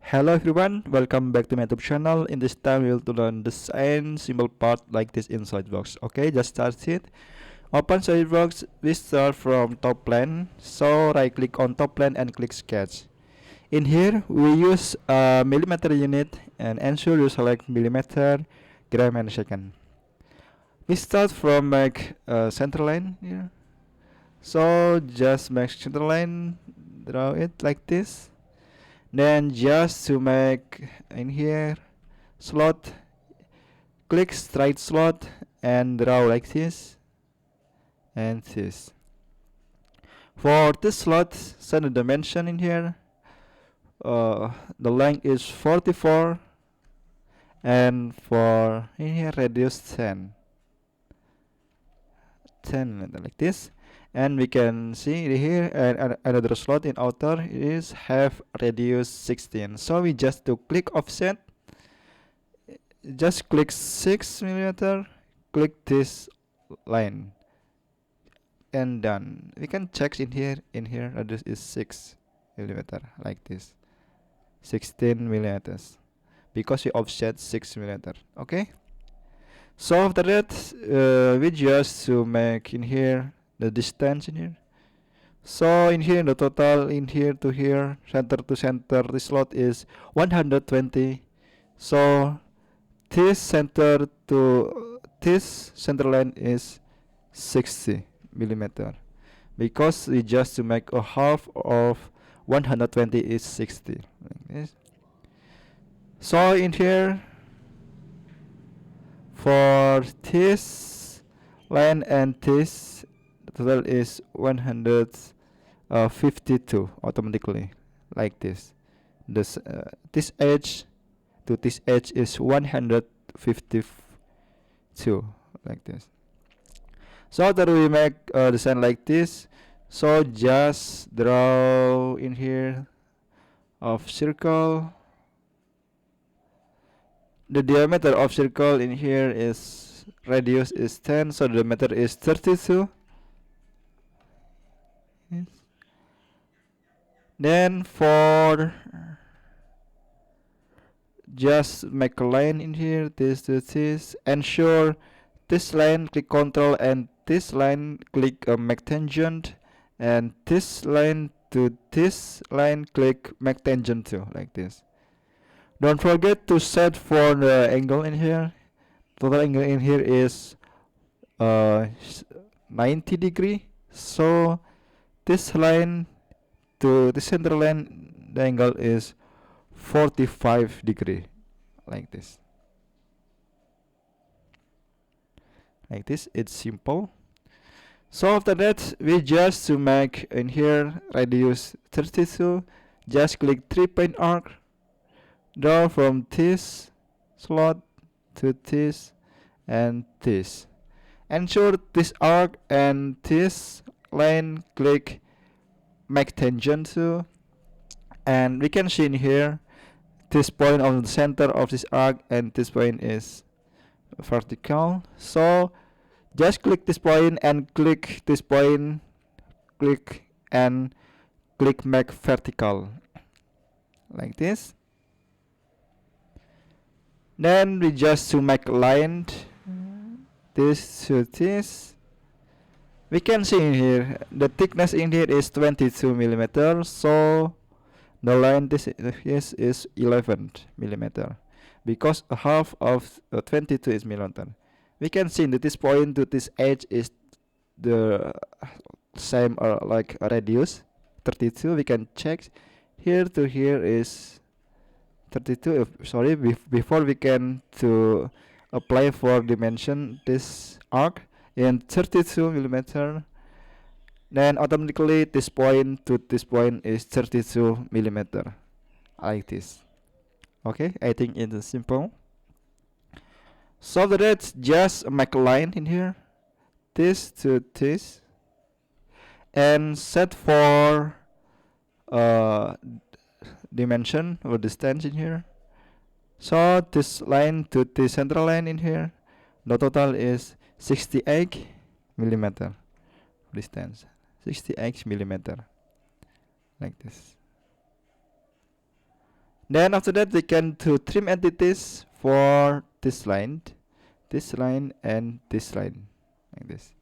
Hello everyone, welcome back to my YouTube channel. In this time we will to learn design simple part like this in SolidWorks. Okay, just start it. Open SolidWorks. We start from top plane. So right click on top plane and click sketch. In here we use a millimeter unit and ensure you select millimeter, gram and second. We start from make center line here. So just make center line, draw it like this. Then just to make in here slot, click straight slot and draw like this and this. For this slot, set a dimension in here. The length is 44 and for in here radius 10 like this. And we can see here another slot in outer is have radius 16. So we just to click offset, just click 6 millimeter, click this line and done. We can check in here radius is 6 millimeter like this, 16 millimeters, because we offset 6 millimeter. Okay, so after that we just to make in here the distance in here. So in here the total in here to here, center to center, this slot is 120. So this center to this center line is 60 millimeter, because we just to make a half of 120 is 60 like this. So in here for this line and this, the total is 152 automatically like this. This edge to this edge is 152 like this. So after we make a design like this, so just draw in here of circle. The diameter of circle in here is radius is 10, so the diameter is 32. Yes. Then for just make a line in here, this to this, ensure this line click control and this line click make tangent, and this line to this line click make tangent too like this. Don't forget to set for the angle in here. Total angle in here is 90 degree. So this line to the center line, the angle is 45 degree like this. Like this, it's simple. So after that we just to make in here radius 32, just click 3-point arc, draw from this slot to this and this. Ensure this arc and this line click make tangent to, and we can see in here this point of the center of this arc and this point is vertical. So just click this point and click this point, click and click make vertical like this. Then we just to make line this to this. We can see in here the thickness in here is 22 millimeter, so the line this is 11 millimeter, because a half of 22 is millimeter. We can see that this point to this edge is the same like a radius 32. We can check here to here is 32. Sorry, before we can to apply for dimension this arc in 32 millimeter, then automatically this point to this point is 32 millimeter like this. Okay, I think it is simple. So that's just make a line in here, this to this, and set for dimension or distance in here. So this line to the central line in here, the total is 68 millimeter distance, 68 millimeter like this. Then after that we can to trim entities for this line, and this line, like this.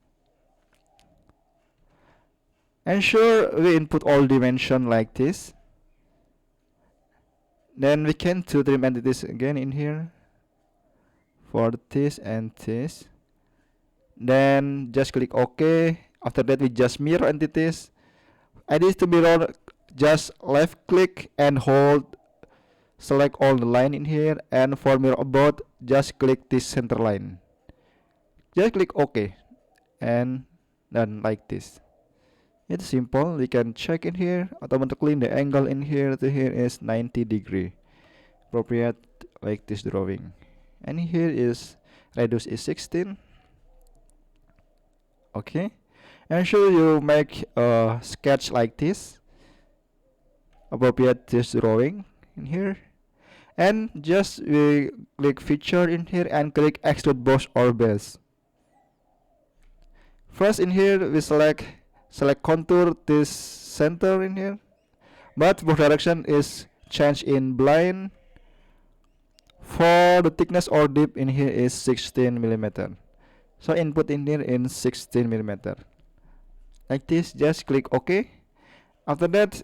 Ensure we input all dimension like this. Then we can to trim entities again in here for this and this. Then just click OK. After that we just mirror entities. Ideas to mirror, just left click and hold, select all the line in here, and for mirror about just click this center line. Just click OK and then like this. It's simple. We can check in here automatically. The angle in here to here is 90 degree, appropriate like this drawing. And here is radius is 16. Okay, and so you make a sketch like this, appropriate this drawing in here, and just we click feature in here and click extrude boss or base. First in here we select contour this center in here, but both direction is changed in blind. For the thickness or depth in here is 16 millimeter. So input in here in 16 millimeter. Like this, just click OK. After that,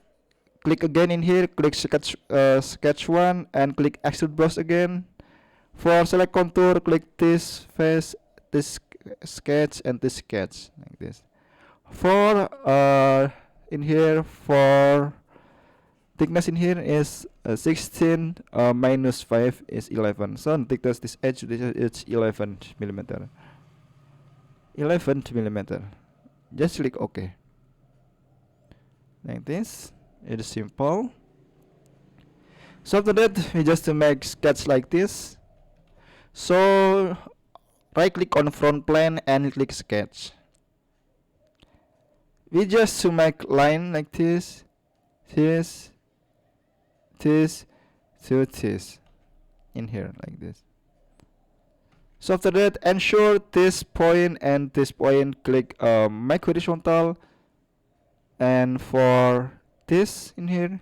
click again in here, click sketch 1 and click extrude brush again. For select contour, click this face, this sketch and this sketch, like this. For in here, for thickness in here is 16 minus 5 is 11. So thickness this edge is 11 millimeter. 11 millimeter. Just click OK. Like this. It is simple. So after that, we just to make sketch like this. So right click on front plane and click sketch. We just to make line like this, this, to this in here like this. So after that, ensure this point and this point click make horizontal, and for this in here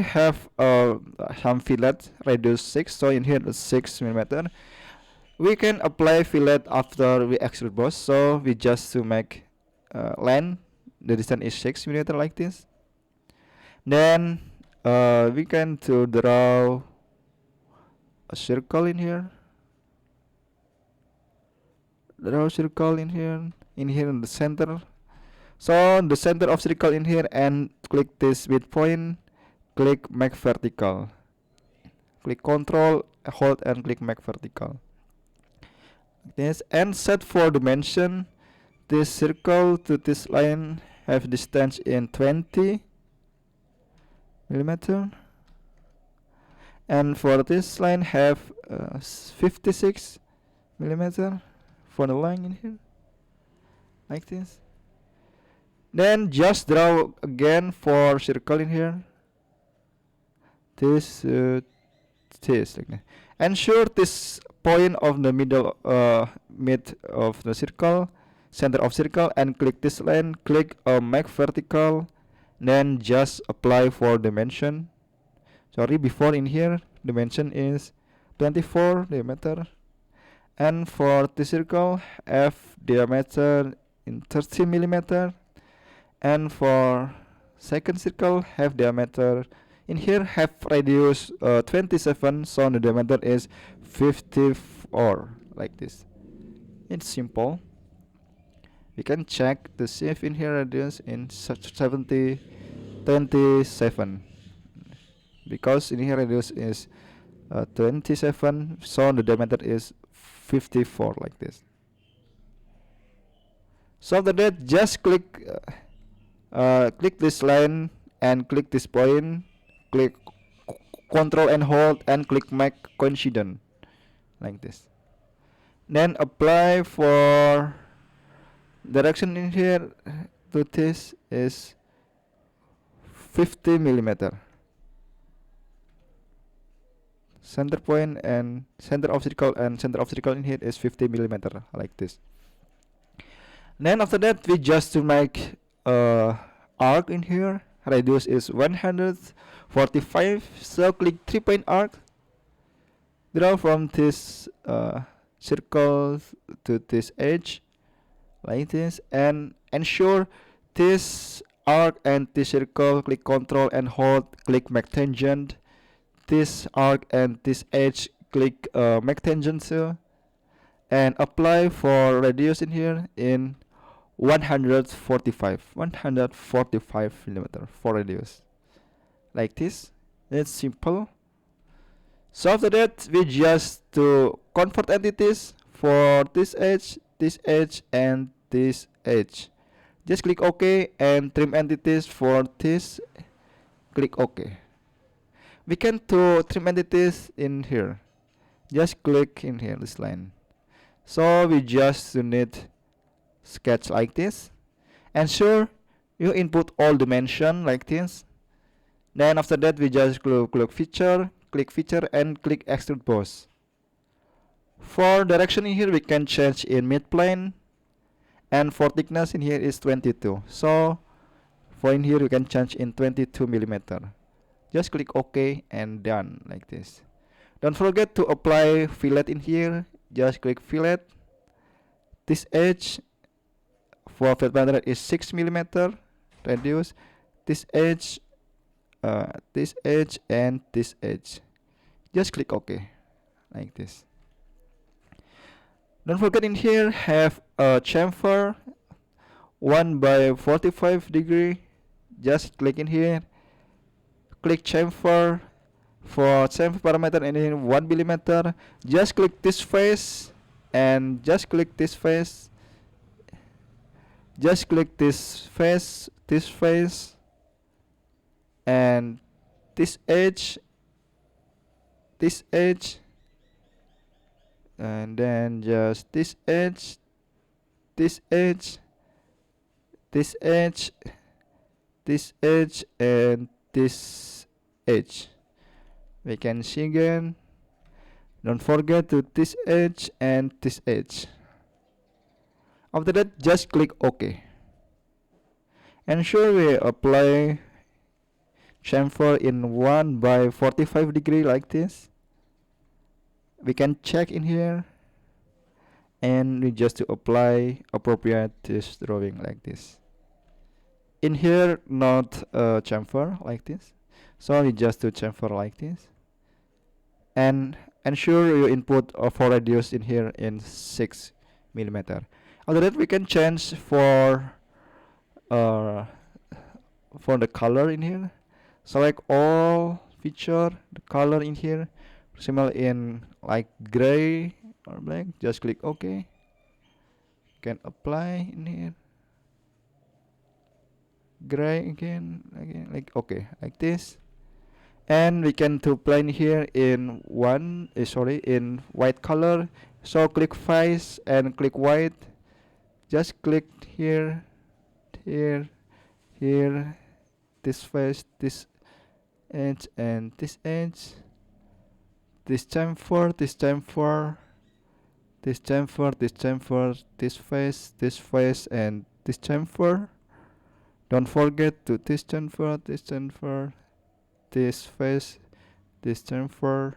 have some fillet radius 6, so in here 6 millimeter. We can apply fillet after we extrude boss, so we just to make line, the distance is 6 millimeter like this. Then we can to draw a circle in here. Draw circle in here in the center. So the center of circle in here, and click this midpoint, click make vertical. Click Control, hold and click make vertical. This and set for dimension. This circle to this line have distance in 20 millimeter, and for this line have 56 millimeter for the line in here, like this. Then just draw again for circle in here. This like that. Ensure this point of the middle mid of the circle, center of circle, and click this line, click make vertical, then just apply for dimension. Sorry, before in here dimension is 24 diameter, and for the circle F diameter in 30 millimeter, and for second circle have diameter in here have radius 27, so the diameter is 54 like this. It's simple. We can check the shape in here radius in 27, because in here radius is 27, so the diameter is 54 like this. So after that, just click this line and click this point, click Control and hold and click make coincident like this. Then apply for direction in here to this is 50 millimeter. Center point and center of circle in here is 50 millimeter like this. Then after that, we just to make arc in here radius is 145. So click 3-point arc, draw from this circle to this edge like this, and ensure this arc and this circle, click Ctrl and hold, click make tangent. This arc and this edge, click make tangent too, and apply for radius in here in 145 millimeter for radius like this. It's simple. So after that, we just to convert entities for this edge, and this edge. Just click OK and trim entities for this. Click OK. We can to trim entities in here. Just click in here this line. So we just need sketch like this. Ensure you input all dimension like this. Then after that we just click feature, and click extrude boss. For direction in here we can change in midplane, and for thickness in here is 22. So for in here we can change in 22 millimeter. Just click OK and done like this. Don't forget to apply fillet in here. Just click fillet. This edge for fillet pattern is 6 millimeter radius. This edge, and this edge. Just click OK like this. Don't forget in here have a chamfer 1/45 degree. Just click in here, click chamfer. For chamfer parameter and in 1 millimeter, just click this face and just click this face. Just click this face, and this edge, and then just this edge, and this edge. We can see again. Don't forget to this edge and this edge. After that, just click OK. Ensure we apply chamfer in 1/45 degree like this. We can check in here, and we just to apply appropriate this drawing like this. In here, not chamfer like this. So we just do chamfer like this, and ensure you input for radius in here in 6 millimeter. After that, we can change for the color in here. Select all feature, the color in here, similar in like gray or black. Just click OK. Can apply in here. Gray again, like OK, like this. And we can to plane here in in white color. So click face and click white. Just click here, this face, this edge, and this edge. This chamfer, this face, and this chamfer. Don't forget to this chamfer, this face, this chamfer,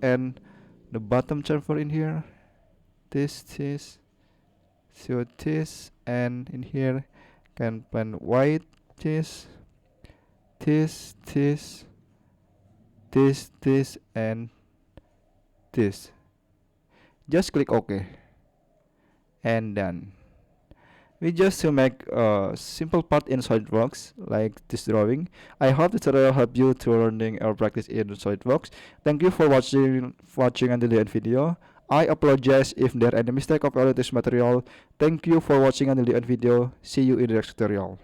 and the bottom chamfer in here. This, so this, and in here can plan white, this, and this. Just click OK, and done. We just to make a simple part in SolidWorks like this drawing. I hope this tutorial help you to learning or practice in SolidWorks. Thank you for watching until the end video. I apologize if there any mistake of this material. Thank you for watching until the end video. See you in the next tutorial.